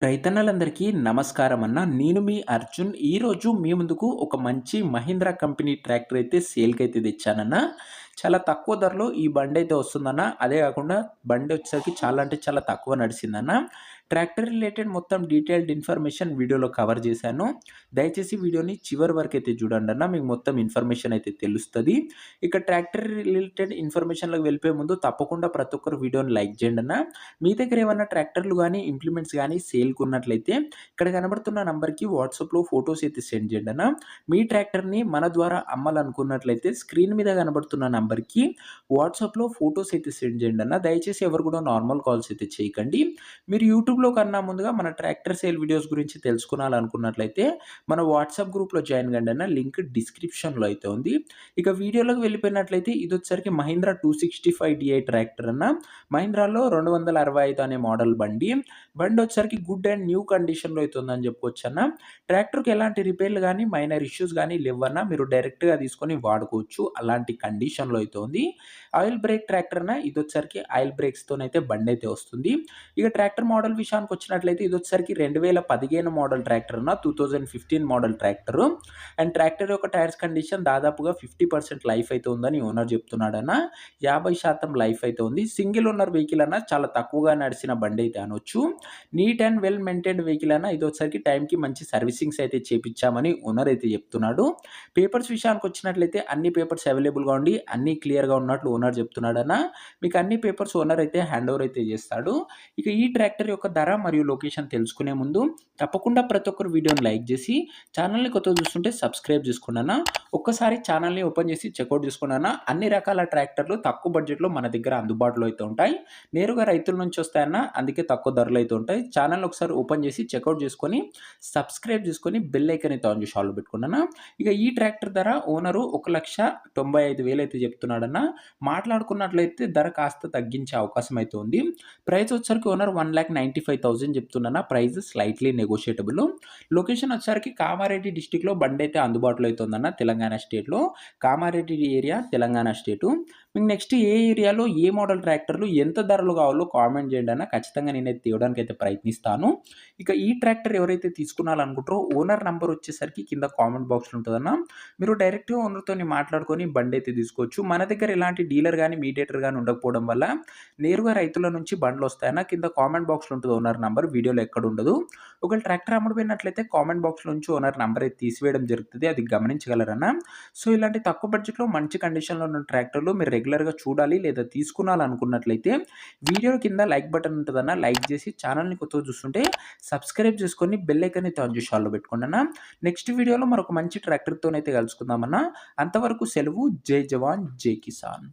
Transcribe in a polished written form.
రైతన్నలందరికీ నమస్కారం అన్న. నేను మీ అర్జున్. ఈరోజు మీ ముందుకు ఒక మంచి మహీంద్రా కంపెనీ ట్రాక్టర్ అయితే సేల్‌కైతే తెచ్చానన్న. చాలా తక్కువ ధరలో ఈ బండైతే వస్తుందన్న. అదే కాకుండా బండొచ్చేసరికి చాలా అంటే చాలా తక్కువ నడిసిందన్న. ట్రాక్టర్ రిలేటెడ్ మొత్తం డీటెయిల్డ్ ఇన్ఫర్మేషన్ వీడియోలో కవర్ చేశాను. దయచేసి వీడియోని చివరి వరకైతే చూడండన్న. మీకు మొత్తం ఇన్ఫర్మేషన్ అయితే తెలుస్తది. ఇక ట్రాక్టర్ రిలేటెడ్ ఇన్ఫర్మేషన్‌లోకి వెళ్ళిపోయే ముందు తప్పకుండా ప్రతి ఒక్కరు వీడియోని లైక్ చేయండన్న. మీ దగ్గర ఏమన్నా ట్రాక్టర్లు గానీ, ఇంప్లిమెంట్స్ గానీ సేల్‌కున్నట్లయితే ఇక్కడ కనబడుతున్న నంబర్‌కి వాట్సాప్‌లో ఫోటోస్ అయితే సెండ్ చేయండన్న. మీ ట్రాక్టర్‌ని మన ద్వారా అమ్మాలనుకున్నట్లయితే స్క్రీన్ మీద కనబడుతున్న నంబర్‌కి వాట్సాప్‌లో ఫోటోస్ అయితే సెండ్ చేయండన్న. దయచేసి ఎవరు కూడా నార్మల్ కాల్స్ అయితే చేయకండి. మీరు యూట్యూబ్‌లో కన్నా ముందుగా మన ట్రాక్టర్ సేల్ వీడియోస్ గురించి తెలుసుకోవాలనుకున్నట్లయితే మన వాట్సాప్ గ్రూప్‌లో జాయిన్ కండన్న. లింక్ డిస్క్రిప్షన్‌లో అయితే ఉంది. ఇక వీడియోలోకి వెళ్ళిపోయినట్లయితే ఇదొచ్చేసరికి మహీంద్రా 265 DI ట్రాక్టర్ అన్న. మహీంద్రాలో 265 అనే మోడల్ బండి. బండొచ్చేసరికి గుడ్ అండ్ న్యూ కండిషన్‌లో అయితే ఉందని చెప్పుకోవచ్చన్న. ట్రాక్టర్‌కి ఎలాంటి రిపేర్లు గానీ, మైనర్ ఇష్యూస్ గానీ లెవ్వన్న. మీరు డైరెక్ట్‌గా తీసుకొని వాడుకోవచ్చు. అలాంటి కండిషన్‌లో అయితే ఉంది. ఆయిల్ బ్రేక్ ట్రాక్టర్ అన్న. ఇదొచ్చేసరికి ఆయిల్ బ్రేక్స్‌తోనైతే బండైతే వస్తుంది. ఇక ట్రాక్టర్ మోడల్ విషయానికొచ్చినట్లయితే ఇదొచ్చేసరికి 2015 మోడల్ ట్రాక్టర్ అన్న. 2015 మోడల్ ట్రాక్టరు. అండ్ ట్రాక్టర్ యొక్క టైర్స్ కండిషన్ దాదాపుగా 50% లైఫ్ అయితే ఉందని ఓనర్ చెప్తున్నాడన్న. 50% లైఫ్ అయితే ఉంది. సింగిల్ ఓనర్ వెహికల్ అన్న. చాలా తక్కువగా నడిసిన బండైతే అనొచ్చు. Neat and well maintained vehicle అన్న. ఇదొచ్చేసరికి టైంకి మంచి సర్వీసింగ్స్ అయితే చేపిచ్చామని ఓనర్ అయితే చెప్తున్నాడు. పేపర్స్ విషయానికొచ్చినట్లయితే అన్ని పేపర్స్ అవైలబుల్‌గా ఉండి అన్నీ క్లియర్‌గా ఉన్నట్లు ఓనర్ చెప్తున్నాడన్న. మీకు అన్ని పేపర్స్ ఓనర్ అయితే హ్యాండ్ ఓవర్ అయితే చేస్తాడు. ఇక ఈ ట్రాక్టర్ యొక్క ధర మరియు లొకేషన్ తెలుసుకునే ముందు తప్పకుండా ప్రతి ఒక్కరు వీడియోని లైక్ చేసి ఛానల్‌ని కొత్తగా చూస్తుంటే సబ్స్క్రైబ్ చేసుకోండన్న. ఒక్కసారి ఛానల్‌ని ఓపెన్ చేసి చెక్‌ఔట్ చేసుకోండన్న. అన్ని రకాల ట్రాక్టర్లు తక్కువ బడ్జెట్‌లో మన దగ్గర అందుబాటులో అయితే ఉంటాయి. నేరుగా రైతుల నుంచి వస్తాయన్న. అందుకే తక్కువ ధరలో అయితే ఉంటాయి. ఛానల్ ఒకసారి ఓపెన్ చేసి చెక్‌ఔట్ చేసుకొని సబ్స్క్రైబ్ చేసుకొని బెల్ ఐకాన్ అయితే ఆన్ చేసి ఆల్‌లో పెట్టుకోండన్న. ఇక ఈ ట్రాక్టర్ ధర ఓనరు 1,95,000 అయితే చెప్తున్నాడన్న. మాట్లాడుకున్నట్లయితే ధర కాస్త తగ్గించే అవకాశం అయితే ఉంది. ప్రైస్ వచ్చేసరికి ఓనర్ 1,95,000 చెప్తున్నా. Price slightly నెగోషియేటబుల్. లొకేషన్ వచ్చేసరికి కామారెడ్డి డిస్ట్రిక్ట్‌లో బండైతే అందుబాటులో అయితే ఉందన్న. తెలంగాణ స్టేట్‌లో కామారెడ్డి ఏరియా తెలంగాణ స్టేటు. మీకు నెక్స్ట్ ఏ ఏరియాలో ఏ మోడల్ ట్రాక్టర్లు ఎంత ధరలో కావాలో కామెంట్ చేయండి అన్న. ఖచ్చితంగా నేనైతే తేవడానికైతే ప్రయత్నిస్తాను. ఇక ఈ ట్రాక్టర్ ఎవరైతే తీసుకోవాలనుకుంటారో ఓనర్ నంబర్ వచ్చేసరికి కింద కామెంట్ బాక్స్‌లో ఉంటదన్న. మీరు డైరెక్ట్‌గా ఓనర్‌తోని మాట్లాడుకొని బండైతే తీసుకోవచ్చు. మన దగ్గర ఎలాంటి డీలర్ గాని, మీడియేటర్ గాని ఉండకపోవడం వల్ల నేరుగా రైతుల నుంచి బండ్లొస్తాయన్న. కింద కామెంట్ బాక్స్‌లో ఉంటది ఓనర్ నంబర్. వీడియోలో ఎక్కడుండదు. ఒకవేళ ట్రాక్టర్ అమ్ముడుపోయినట్లయితే కామెంట్ బాక్స్‌లో నుంచి ఓనర్ నంబర్ అయితే తీసివేయడం జరుగుతది. అది గమనించగలరన్న. సో, ఇలాంటి తక్కువ బడ్జెట్‌లో మంచి కండిషన్‌లో ఉన్న ట్రాక్టర్లు మీరు రెగ్యులర్‌గా చూడాలి లేదా తీసుకోవాలనుకున్నట్లయితే వీడియో కింద లైక్ బటన్ ఉంటదన్న. లైక్ చేసి ఛానెల్‌ని కొత్తగా చూస్తుంటే సబ్స్క్రైబ్ చేసుకొని బెల్ ఐకాన్ అయితే ఆన్ చేసి ఆల్‌లో పెట్టుకోండన్న. నెక్స్ట్ వీడియోలో మరొక మంచి ట్రాక్టర్‌తోనైతే కలుసుకుందామన్న. అంతవరకు సెలవు. జై జవాన్, జై కిసాన్.